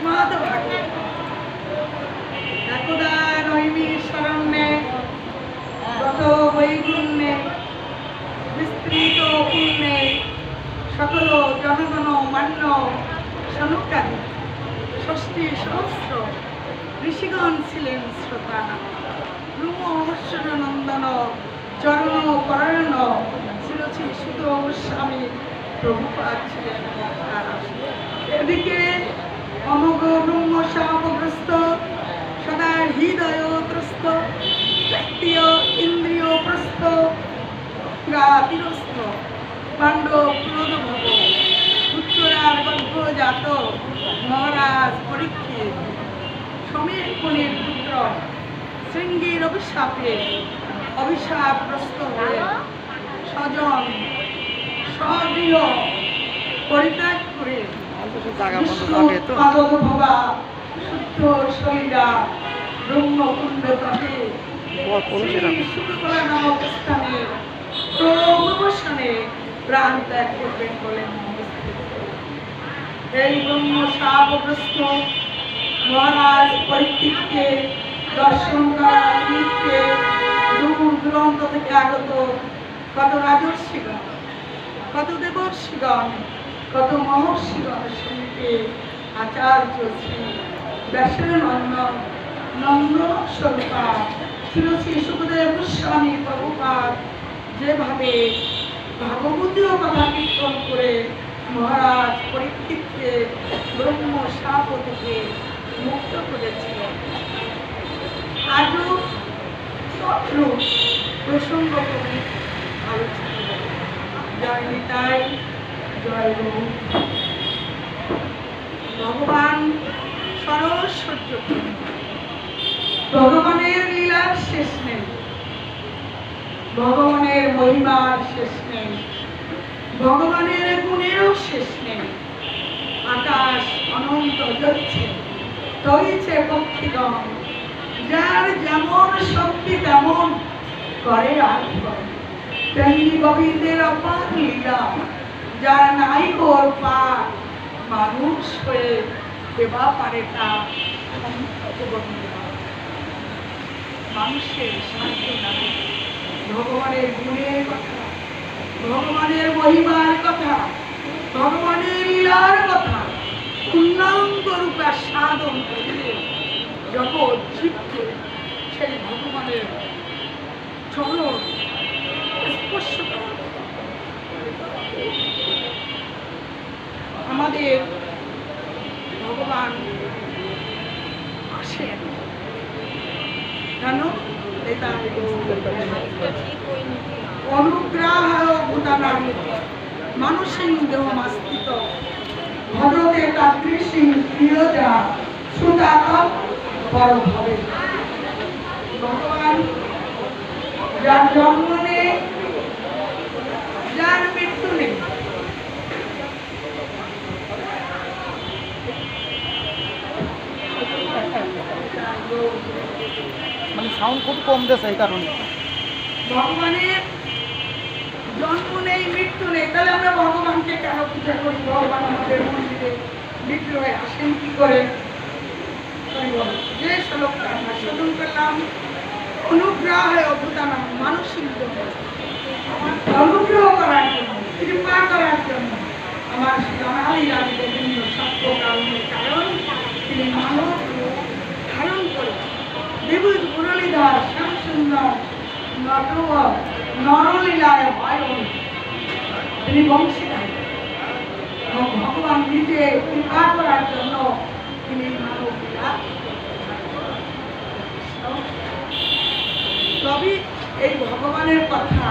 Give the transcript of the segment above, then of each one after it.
শ্রীমদ ভাগবত একদা নৈমিষারণ্যে গত বৈগুণ্যে বিস্তৃত পুণ্যে সকল জনগণ মান্য সনুকাদি ষষ্ঠী সহস্র ঋষিগণ ছিলেন শ্রোতা। ব্রহ্মহর্ষণ নন্দন চরণ পরায়ণ ছিল শ্রী সুত গোস্বামী প্রভুপাদ ছিলেন। এদিকে অমোঘ ব্রহ্ম শাপগ্রস্ত সদা হৃদয়গ্রস্ত ব্যক্তিয় ইন্দ্রিয় প্রস্থ গাতিরস্থ পাণ্ডব ক্রোধভব উত্তরার গর্ভজাত মহারাজ পরীক্ষিত সমীর মুনির পুত্র শৃঙ্গীর অভিশাপগ্রস্ত হয়ে স্বজন স্বগৃহ পরিত্যাগ করে শুদ্ধ শরীরা ব্রহ্মকুণ্ড তটে শুক্লা নামক স্থানে প্রবসনে প্রাণ ত্যাগ করবেন বলেন। এই ব্রহ্ম শাপগ্রস্ত মহারাজ পরীক্ষিতকে দর্শন করার নিমিত্তে দূর দূরান্ত থেকে আগত কত রাজর্ষিগণ, কত দেবর্ষিগণ, কত মহর্ষিগণের সঙ্গে আচার্য শ্রী ব্যাসের নন্দন স্বরূপা ছিল শ্রী সুখদেব গোস্বামী প্রভুপাদ যেভাবে ভাগবতীয় কথা কীর্তন করে মহারাজ পরীক্ষিতকে ব্রহ্ম শাপ থেকে মুক্ত করেছিলেন। আজও প্রসঙ্গ করে আলোচনা জয় নিতাই, জয় গুরু। ভগবান সরস্বর্য, ভগবানের লীলার শেষ নেই, ভগবানের মহিমার শেষ নেই, ভগবানের গুণেরও শেষ নেই। আকাশ অনন্ত যাচ্ছে, তৈছে পক্ষীগণ, যার যেমন শক্তি তেমন করে আর করে। তেমনি গোবিন্দের অপার লীলা, যার নাই ওর পার, মানুষ হয়ে দেবা পারে তা মানুষের শান্ত নামে ভগবানের গুণের কথা, ভগবানের মহিমার কথা, ভগবানের লীলার কথা পূর্ণাঙ্গ রূপে সাধন করে জগৎ জীবকে সেই ভগবানের চরণ স্পর্শ করা। আমাদের ভগবান আসেন কেন? অনুগ্রহ ভূতানাং মানুষিং দেহমাস্তিত ভজতে তাদৃশিং প্রিয়জা সুতাতম পরভাবে। ভগবান যার জন্ম নেই, যার মৃত্যু নেই, মানে সাউন্ড খুব কম দেয় এই কারণে। ভগবানের জন্ম নেই, মৃত্যু নেই, তাহলে আমরা ভগবানকে কেন পূজা করি? ভগবান আমাদের মন্দিরে বিগ্রহে আসেন কি করে? যে শ্লোকটা আমরা শ্রবণ করলাম, অনুগ্রহ ভূতানাং মানসিক অনুগ্রহ করার জন্য, কৃপা করার জন্য আমার বিভিন্ন সত্য কারণের কারণ তিনি মানব ধারণ করে দেবুজ মুরলীধর শ্যাম সুন্দর নরলীলায় হয় তিনি বংশীধর এবং ভগবান নিজে কৃপা করার জন্য তিনি মানব লীলা। তবে এই ভগবানের কথা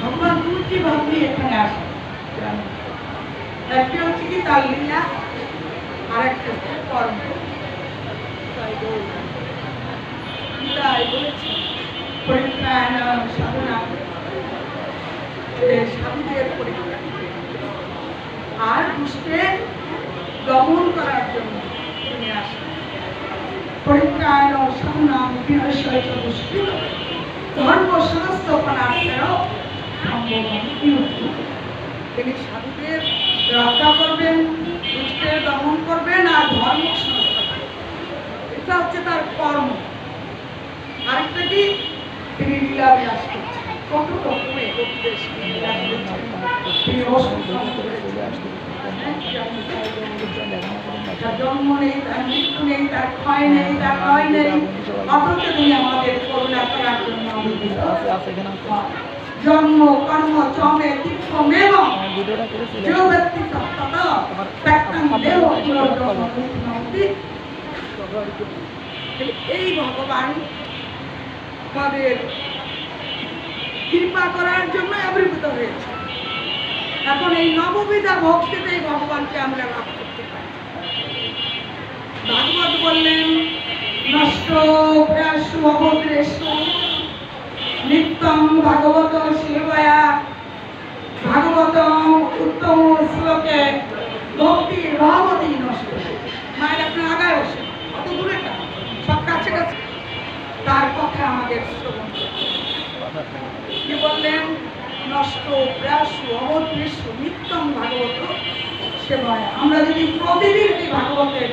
ভগবান দুটি ভাবনি এখানে আসে। একটা হচ্ছে কি তার লীলা, আর একটা হচ্ছে কর্ম। সাধুদের পরীক্ষা আর দুষ্টের দমন করার জন্য তিনি আসেন। পরিত্রাণ সাধুনাম বিনশ্বর দুষ্কৃত ধর্ম সংস্থাপনার্থেও তিনি সাধুদের রক্ষা করবেন, দুষ্টের দমন কর্ম, আরেকটা কি তিনি লীলা বিলাস করছেন, কত রকমের উপদেশ লীলা করছেন। তিনি অসুস্থ তার জন্ম নেই, তার মৃত্যু নেই, তার ক্ষয় নেই, তার ক্ষয় নেই, অথচ তিনি আমাদের করুণা করার জন্য জন্ম কর্ম চমে তীর্থমেব যে ব্যক্তি সত্তত ত্যক্তং দেহ পুনর্জন্মতি। এই ভগবান আমাদের কৃপা করার জন্য আবির্ভূত হয়েছে। এখন এই নববিধা ভক্তিতেই ভগবানকে আমরা লাভ করতে পারি। ভাগবত বললেন নষ্ট প্রয়াসু অভদ্রেষু নিত্যং ভাগবত সেবয়া। ভাগবতম উত্তম শ্লোকে ভক্তির ভাবতী নষ্ট। মায়ের আপনার আগায় বসে অত দূরে না, সব কাছে কাছে, তার কথা আমাদের শ্রবণ করতে। কি বললেন? নষ্ট প্রয়াসু অভদ্রেষু নিত্যং ভাগবত সেবয়া। আমরা যদি প্রতিদিন এই ভাগবতের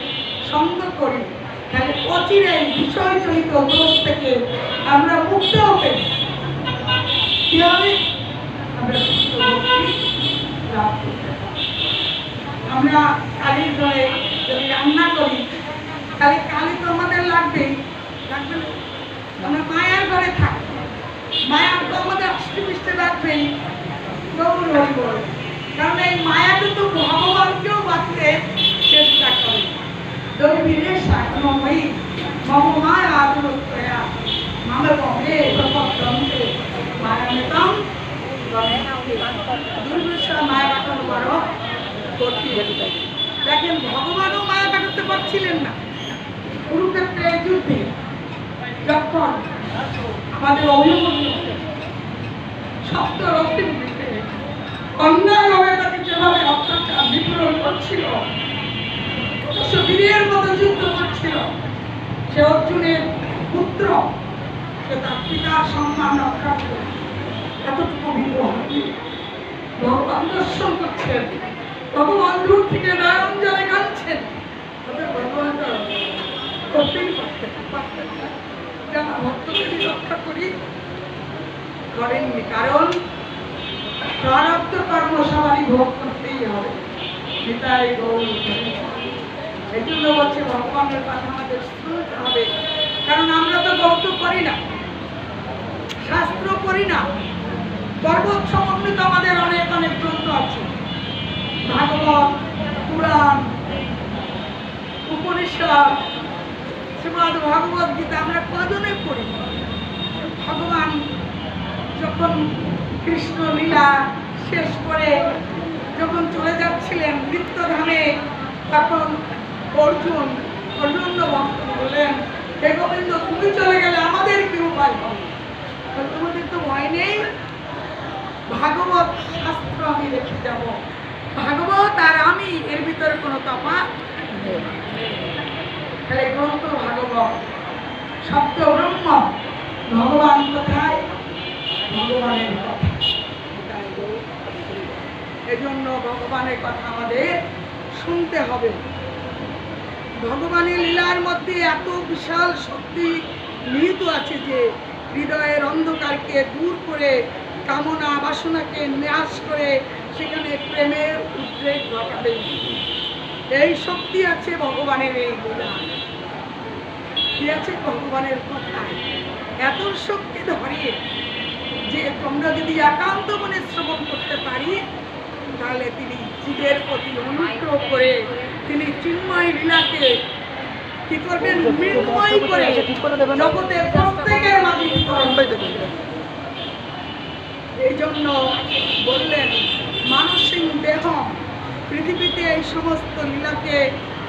সঙ্গ করি তাহলে অচিরেই বিষয়জনিত দোষ থেকে আমরা মুক্ত হতে কি হবে? আমরা শুদ্ধ ভক্তি লাভ করতে পারি। আমরা কালীর ঘরে যদি রান্না করি তাহলে কালী তো আমাদের লাগবেই, লাগবে না? আমরা মায়ের ঘরে থাকি, মায়া তো আমাদের অষ্টপৃষ্ঠে লাগবেই। গৌর হরি বল, কারণ এই মায়া কিন্তু ভগবানকেও বাঁচতে চেষ্টা করে। দৈবীরে সাধনময়ী মম মায়া দুরত্বয়া মামে বমে প্রপদ্যন্তে মায়ামেতং দুর্বিষা মায়া কাটানো বড় কঠিন। দেখেন ভগবানও মায়া কাটাতে পারছিলেন না। কুরুক্ষেত্রে যুদ্ধে যখন আমাদের অভিমন্যু সপ্ত রক্তিম দিতে অন্যায়ভাবে তাকে যেভাবে অত্যাচার নিপীড়ন করছিল, বীরের মতো যুদ্ধ করছিল, সে অর্জুনের পুত্র, সে তার পিতার সম্মান রক্ষা করে এতটুকু বিদ্রোহ ভগবান দর্শন করছেন, ভগবান দূর থেকে নয়নজলে কাঁদছেন। ভগবান করতেই পারতেন না, যারা ভক্তকে রক্ষা করি করেননি, কারণ প্রারব্ধ কর্ম সবারই ভোগ করতেই হবে। পিতাই গৌর, এই জন্য বলছে ভগবানের কথা আমাদের শুনতে হবে। কারণ আমরা তো গৌত করি না, শাস্ত্র করি না, পর্বত সমন্বিত আমাদের অনেক অনেক গ্রন্থ আছে, ভাগবত, পুরাণ, উপনিষদ, শ্রীমদ ভগবত গীতা আমরা কজনে পড়ি। ভগবান যখন কৃষ্ণ লীলা শেষ করে যখন চলে যাচ্ছিলেন নিত্যধামে, তখন অর্জুন ভক্ত বললেন, হে গোবিন্দ, তুমি চলে গেলে আমাদের কি উপায় হবে? তোমাদের তো ভয় নেই, ভাগবত শাস্ত্র আমি রেখে যাব। ভাগবত আর আমি এর ভিতরে কোনো তফাৎ নেই। তাহলে গ্রন্থ ভাগবত, শব্দ ব্রহ্ম, ভগবান কোথায়? ভগবানের কথা। এজন্য ভগবানের কথা আমাদের শুনতে হবে। ভগবানের লীলার মধ্যে এত বিশাল শক্তি নিহিত আছে যে হৃদয়ের অন্ধকারকে দূর করে, কামনা বাসনাকে নাশ করে সেখানে প্রেমের উদ্রেক ঘটাবে। এই শক্তি আছে ভগবানের এই লীলা, কি আছে ভগবানের কথায়। এত শক্তি ধরে যে তোমরা যদি একান্ত মনে শ্রবণ করতে পারি, তাহলে তিনি জীবের প্রতি অনুগ্রহ করে তিনি চিন্ময় লীলাকে কি করবেন? মৃন্ময় করে জগতের প্রত্যেকের মাঝে এই জন্য বললেন মানসিক দেহ পৃথিবীতে এই সমস্ত লীলাকে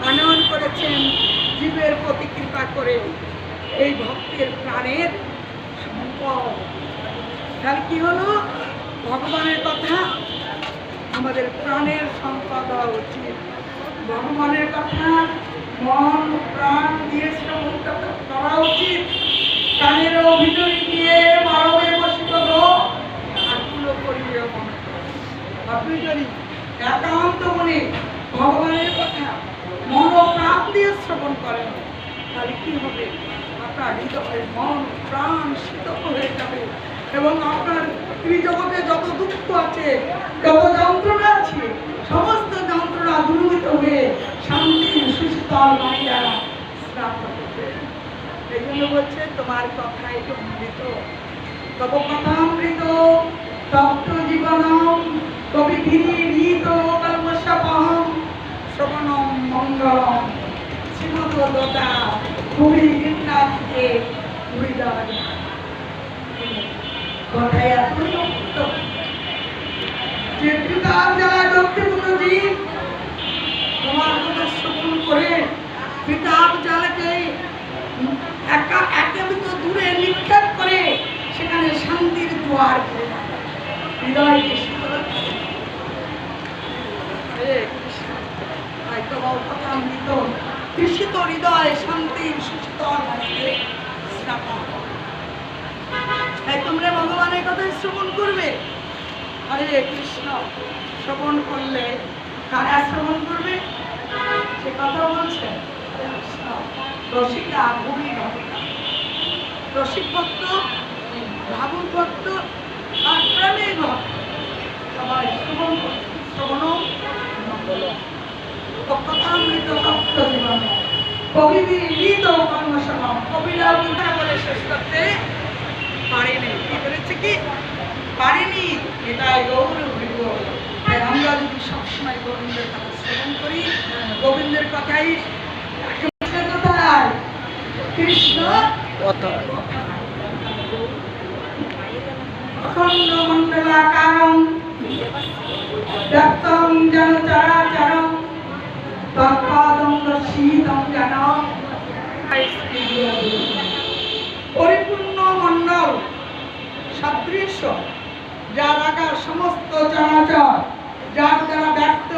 আনয়ন করেছেন জীবের প্রতি কৃপা করে। এই ভক্তের প্রাণের সম্পদ। তাহলে কি হলো? ভগবানের কথা আমাদের প্রাণের সম্পদ হওয়া উচিত। ভগবানের কথা মন প্রাণ দিয়ে শ্রবণ করা উচিত। প্রাণের অভিনয় দিয়ে মানবে বসিত আকুল করিবে মন। আপনি যদি একান্ত মনে ভগবানের কথা মন ও প্রাণ দিয়ে শ্রবণ করেন, তাহলে কি হবে, আপনার হৃদয় মন প্রাণ শীতল হয়ে যাবে এবং আপনার ত্রিজগতে যত দুঃখ আছে, যত যন্ত্রণা আছে, সমস্ত যন্ত্রণা দূরীভূত হয়ে শান্তির সুশীতল মাইয়া স্নাত করবে। এই জন্য বলছে তোমার কথাই অমৃত, তব কথামৃত তপ্ত জীবনম কবি গিরিত কলমশাপহম শ্রবণম মঙ্গলম শ্রীমদ দত্তা কবি গিন্নাথকে হৃদয় কথায় এতই অমৃত যে পিতার যারা দক্ষিণজি তোমার কথা শ্রবণ করে পিতার জালকে একাবিত দূরে নিক্ষেপ করে সেখানে শান্তির জোয়ার হৃদয়কে শীতল তোমার কথা অমৃত কৃষিত হৃদয় শান্তির সুশীতল তোমরা ভগবানের কথা শ্রবণ করবে। হরে কৃষ্ণ শ্রবণ করলে কারা শ্রবণ করবে সে কথা বলছে রসিকা ভূমি ভক্তা, রসিক ভক্ত, ভাবুক ভক্ত আর প্রেমিক ভক্ত সবাই শ্রবণ করছে। শ্রবণ কথামৃত তপ্ত জীবন কবি গীত কর্মসভা কবিরাও কিন্তু বলে শেষ করতে পারেনি। কি করেছে কি পারেনি, এটাই গৌর হরিব। তাই আমরা যদি সবসময় গোবিন্দের কথা শ্রবণ করি, গোবিন্দের কথাই কোথায় কৃষ্ণ অখণ্ড মণ্ডলাকারং ব্যক্তং যেন চরাচরং তৎপাদং দর্শিতং যেন পরিপূর্ণ মণ্ডল সদৃশ্য যার আকার সমস্ত চরাচর যার দ্বারা ব্যক্ত,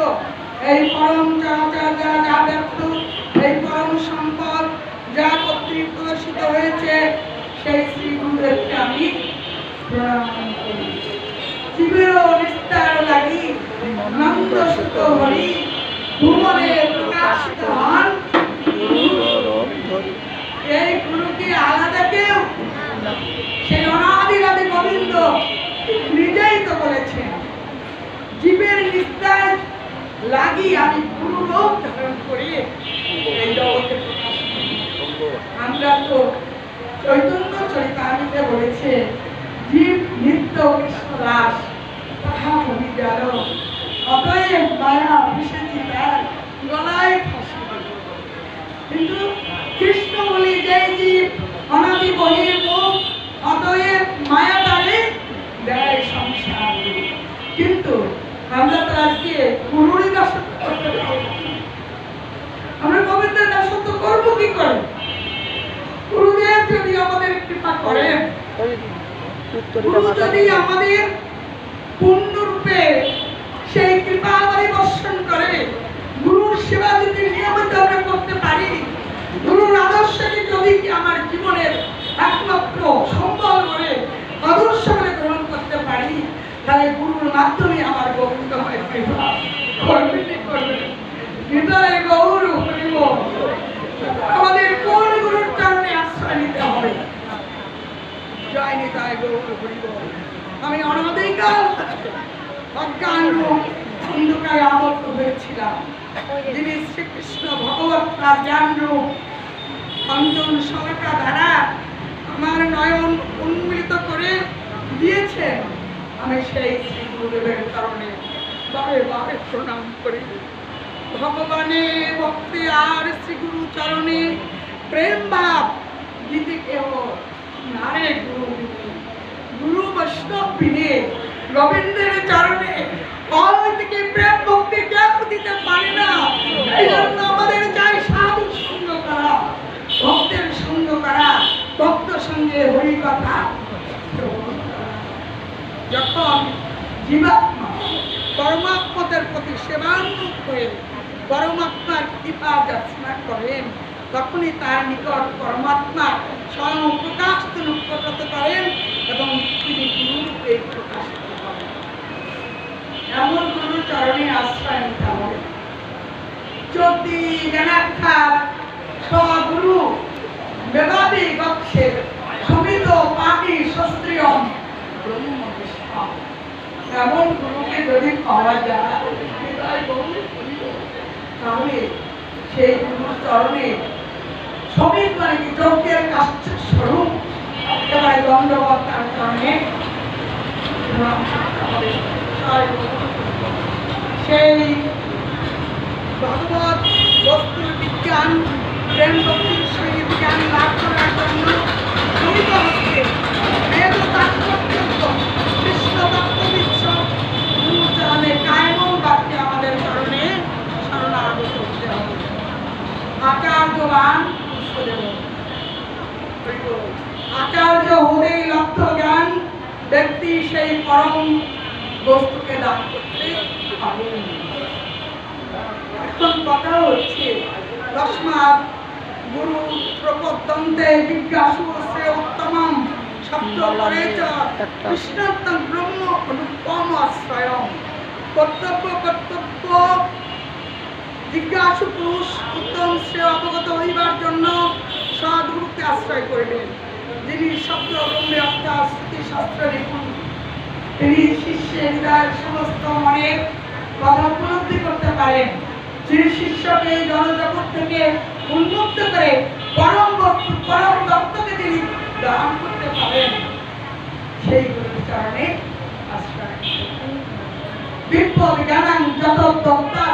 এই পরম চরাচর দ্বারা যা ব্যক্ত, এই পরম সম্পদ যা কর্তৃক প্রদর্শিত হয়েছে সেই শ্রী গুরুদেবকে আমি প্রণাম করি। শিবেরও নিস্তার লাগি নন্দ সুত হরি ভুবনে প্রকাশিত হন। এই গুরু কি আলাদা কেউ? সেই অনাদিরাদি গোবিন্দ নিজেই তো বলেছেন জীবের নিস্তার লাগি আমি গুরু রূপ ধারণ করি এই জগতে প্রকাশ করি। আমরা তো চৈতন্য চরিতামৃতে বলেছে জীব নিত্য কৃষ্ণ দাস তাহা ভবি গেল, অতএব মায়া বিষেছি তার গলায় ফাঁসি। কিন্তু কৃষ্ণ বলি যে জীব অনাদি বহির্মুখ, অতএব মায়া তারে দেয় সংসার। কিন্তু আমরা তো আজকে গুরুরই দাসত্ব করতে পারি, আমরা গোবিন্দের দাসত্ব করবো কি করে? গুরুদেব যদি আমাদের কৃপা করেন, গুরু যদি আমাদের পূর্ণরূপে সেই কৃপা পরিবর্ষণ করে, গুরুর সেবা যদি নিয়মিত আমরা করতে পারি, গুরুর আদর্শকে যদি আমার জীবনের একমাত্র সম্বল করে আদর্শ করে গ্রহণ করতে পারি, তাহলে গুরুর মাধ্যমে আমার গোবিন্দময় কৃপা করবে। হৃদয়ে গৌর হরিব। আমাদের কোন গুরুর চরণে আশ্রয় নিতে হবে? জয় নিতাই গৌর হরিব। আমি অনাদিকাল অজ্ঞান রূপ অন্ধকারে আবদ্ধ হয়েছিলাম, যিনি শ্রীকৃষ্ণ ভগবত তার জ্ঞান রূপ অঞ্জন সলকা দ্বারা আমার নয়ন উন্মিলিত করে দিয়েছেন। আমি সেই শ্রী গুরুদেবের কারণে বারে বারে প্রণাম করি। ভগবানে ভক্তি আর শ্রী গুরু চরণে প্রেম ভাব দিতে কেহ নারে গুরু বিনে, গুরু বৈষ্ণব বিনে গোবিন্দের চরণে ফল থেকে প্রেম ভক্তি কেউ দিতে পারে না। এই জন্য আমাদের চাই সাধু সঙ্গ করা, ভক্তের সঙ্গ করা, ভক্ত সঙ্গে হরি কথা। যখন জীবাত্মা পরমাত্মাদের প্রতি সেবান্মুখ হয়ে পরমাত্মার কৃপা যাচনা করেন, তখনই তার নিকট পরমাত্মা স্বয়ং প্রকাশ প্রকট করেন এবং তিনি গুরুরূপে প্রকাশিত করেন। এমন গুরু চরণে আশ্রয় নিতে হবে। যদি জ্ঞানার্থাৎ স্বগুরু বেদাদি গচ্ছেদ সমিত পাটি শাস্ত্রীয়ম ব্রহ্মবিষ্ণাম। এমন গুরুকে যদি পাওয়া যায় তাহলে সেই গুরু চরণে সমিত মানে কি যজ্ঞের কাষ্ঠ স্বরূপ একেবারে দণ্ডবত তার চরণে সেই ভগবত বস্তুর বিজ্ঞান প্রেম ভক্তির সহিত জ্ঞান লাভ করার জন্য সহিত হচ্ছে বেদ তাৎপর্য কৃষ্ণ তত্ত্ববিচ্ছ গুরুচরণে কায়মন বাক্যে আমাদের চরণে শরণাগত হতে হবে। আচার্যবান পুষ্পদেব আচার্য হলেই লব্ধ জ্ঞান ব্যক্তি সেই পরম বস্তুকে দান করতে পারেন। এখন কথা হচ্ছে তস্মাৎ গুরু প্রপদ্যন্তে জিজ্ঞাসু শ্রেয় উত্তমম শব্দ করে চ কৃষ্ণোত্তম ব্রহ্ম অনুপম আশ্রয়ম। কর্তব্য জিজ্ঞাসু পুরুষ উত্তম শ্রেয় অবগত হইবার জন্য সদ্গুরুকে আশ্রয় করিবেন, যিনি শব্দ ব্রহ্মে অর্থাৎ শ্রুতিশাস্ত্র নিপুণ। তিনি শিষ্যের হৃদয়ের সমস্ত মনের কথা উপলব্ধি করতে পারেন, যিনি শিষ্যকে জনজগৎ থেকে উন্মুক্ত করে পরম বস্তু পরম তত্ত্বকে তিনি দান করতে পারেন, সেই গুরুর চরণে আশ্রয়। বিপ্লব জ্ঞানাং যত দত্তা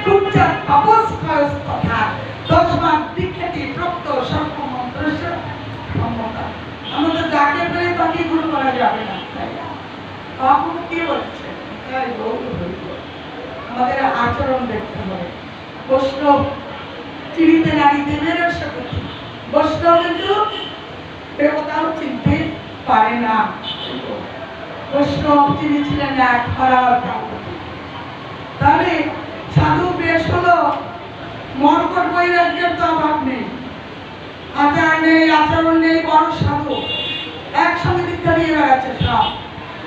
কুঞ্চার অবস্থায়স তথা তস্মাৎ দীক্ষাতি প্রপ্ত সর্বমন্ত্রস্য ক্ষমতা। আমাদের যাকে পেলে তাকে গুরু করা যাবে না। আপনি কি বলছেন? আমাদের আচরণ দেখতে হবে। বৈষ্ণব চিনিতে নারী দেবের সাথে বৈষ্ণব কিন্তু দেবতাও চিনতে পারে না। বৈষ্ণব চিনেছিলেন এক খারাপ। তাহলে সাধু বেশ হলো, মর্কট বৈরাগ্যের তো অভাব নেই, আচার নেই, আচরণ নেই, বড় সাধু একসঙ্গে দীক্ষা নিয়ে বেড়াচ্ছে সব।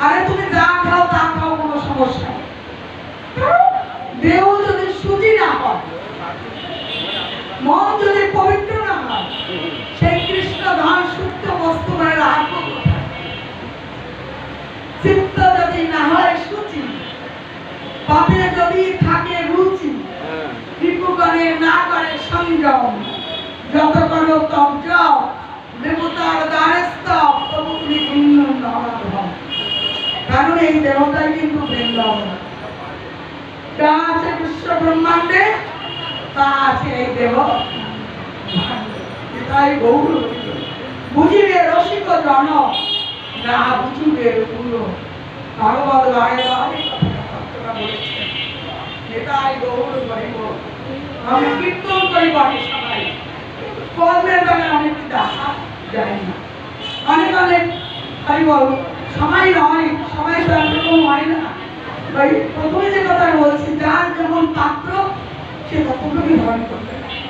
আরে তুমি যা খাও তা খাও, কোনো সমস্যা নেই। দেহ যদি শুদ্ধি না হয়, মন যদি পবিত্র না হয়, সেই কৃষ্ণ ধান শুদ্ধ বস্তু মানে রাখবো কোথায়? চিত্ত যদি না হয় শুচি, পাপে যদি থাকে রুচি, রিপুগণে না করে সংযম, যত করো তব যাও দেবতার দ্বারে স্তব, তবু তুমি ভিন্ন নরধম। কারণ এই দেহটাই কিন্তু বৃন্দাবন, যা আছে বিশ্ব ব্রহ্মাণ্ডে তা আছে এই দেহ। তাই গৌর বুঝিবে রসিক জন, না বুঝিবে গুরু। ভাগবত বারে বারে কথাটা বলেছেন। এটাই গৌর গরিব। আমি কীর্তন করি বাড়ি সবাই, কর্মের বেলা অনেক দেখা যায় না। অনেক অনেক আমি বল সবাই নয়, সবাই তো একরকম হয় না। ভাই প্রথমে যে কথা বলছি, যার যেমন পাত্র সে ততটুকুই ধারণ করতে পারে,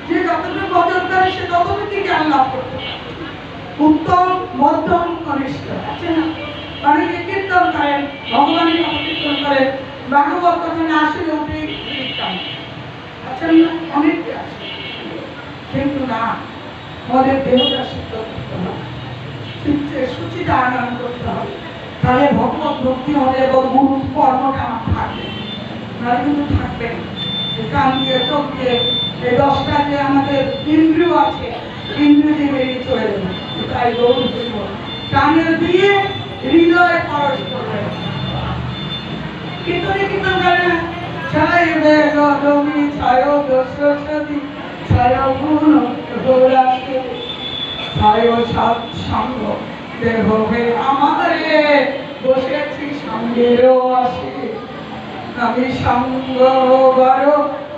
যে যতটুকু বদল করে সে ততটুকুই জ্ঞান লাভ করতে পারে। উত্তম মধ্যম কনিষ্ঠ আছে না? অনেকে কীর্তন করেন, ভগবানের কথা কীর্তন করেন, ভাগবত কথা না আসলে উঠে আছেন না, অনেকে আছে। কিন্তু না, আমাদের দেহটা শুদ্ধ করতে হবে, চিত্তের সূচিটা আনয়ন করতে হবে। তাহলে ভগবত ভক্তি হবে এবং গুরু কর্মটা আমার থাকবে, নাহলে কিন্তু থাকবে না। কান দিয়ে চোখ দিয়ে এই 10টা যে আমাদের ইন্দ্রিয় আছে, ইন্দ্রিয় দিয়ে বেরিয়ে চলে যাবে। তাই গৌর বলব, কানের দিয়ে হৃদয়ে পরশ করবে। কীর্তনে কীর্তন করে না, ছায় বেগ রবি ছায় দশরথী ছায় গুণ গৌরাকে ছায় সাত সঙ্গ দেহ হে আমারে বসেছি সঙ্গেরও আসে। আমি সঙ্গ বড়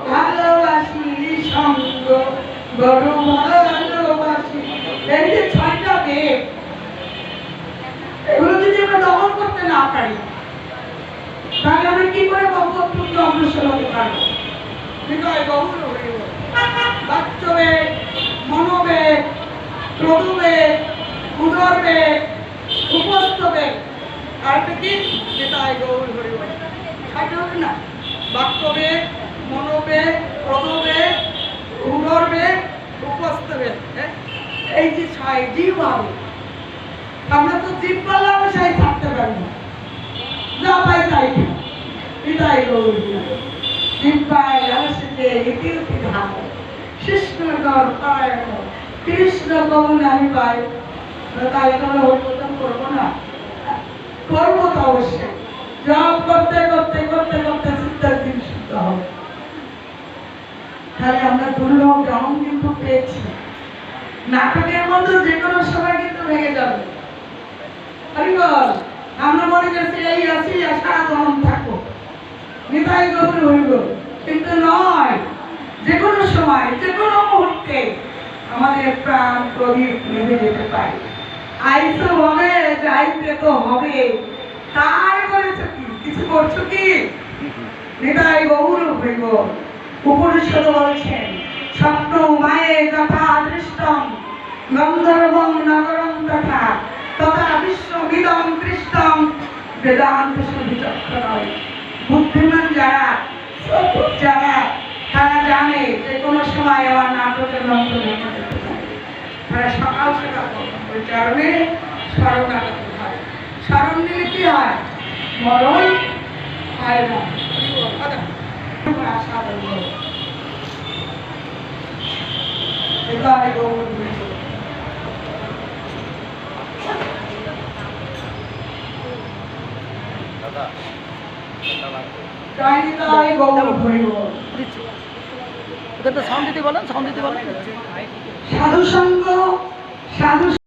ভালোবাসি, সঙ্গ বড় ভালোবাসি। এই যে 6টা বেগ, এগুলো যদি আমরা দমন করতে না পারি, তাহলে আমরা কি করে ভগবত প্রতি অগ্রসর হতে পারবো? হৃদয় গৌর হইব। বাচ্যবেগ, মনোবেগ, ক্রোধবেগ, উদরবেগ, উপস্থবেগ, আর একটা কি? হৃদয় গৌর হইব। 6টা হবে না? বাক্যবেগ, মনোবেগ, ক্রোধবেগ, উদরবেগ, উপস্থবেগ। এই যে ছয় জীব হবে, আমরা তো জীব পাল্লা বসাই থাকতে পারি না, যা পাই তাই বিদায় গৌর দিব্যায় রসে ইতি ইতি ধাম কৃষ্ণগর পারায়ণ কৃষ্ণ কমন আমি পাই। তাই আমরা হরিবোধন করবো না? করবো তো অবশ্যই। জপ করতে করতে করতে করতে চিত্তের দিন শুদ্ধ হবে। তাহলে আমরা দুর্লভ জন্ম কিন্তু পেয়েছি। নাটকের মধ্যে যে কোনো সময় কিন্তু ভেঙে যাবে। হরিবল, আমরা মনে করছি এই আছি আর সারা জন্ম থাকবো, নিতাই গৌর হইব, কিন্তু নয়। যে কোনো সময় যে কোনো মুহূর্তে আমাদের প্রাণ প্রদীপ নিভে যেতে পারে। আইসো হবে, যাইতে তো হবে, তাই করেছো কি? কিছু করছো কি? নিতাই গৌর হইব। উপনিষদ বলছেন স্বপ্ন মায়ে যথা দৃষ্টম গন্ধর্বং নগরং তথা তথা বিশ্ববিদং কৃষ্ণং বেদান্ত সুবিচক্ষণয়। বুদ্ধিমান যারা, চতুর যারা, তারা জানে যে কোনো সময় আমার নাটকের মন্ত্র লেখা যেতে পারে। তারা সকাল সকাল ওই কারণে স্মরণ আনতে হয়। স্মরণ দিলে কি হয়? মরণ হয় না। আশা বলব এবার গৌর জয় গৌর হইব। ওদের তো সাউন্ড দিতে বলেন, সাউন্ড দিতে বলেন। সাধু সঙ্গ, সাধু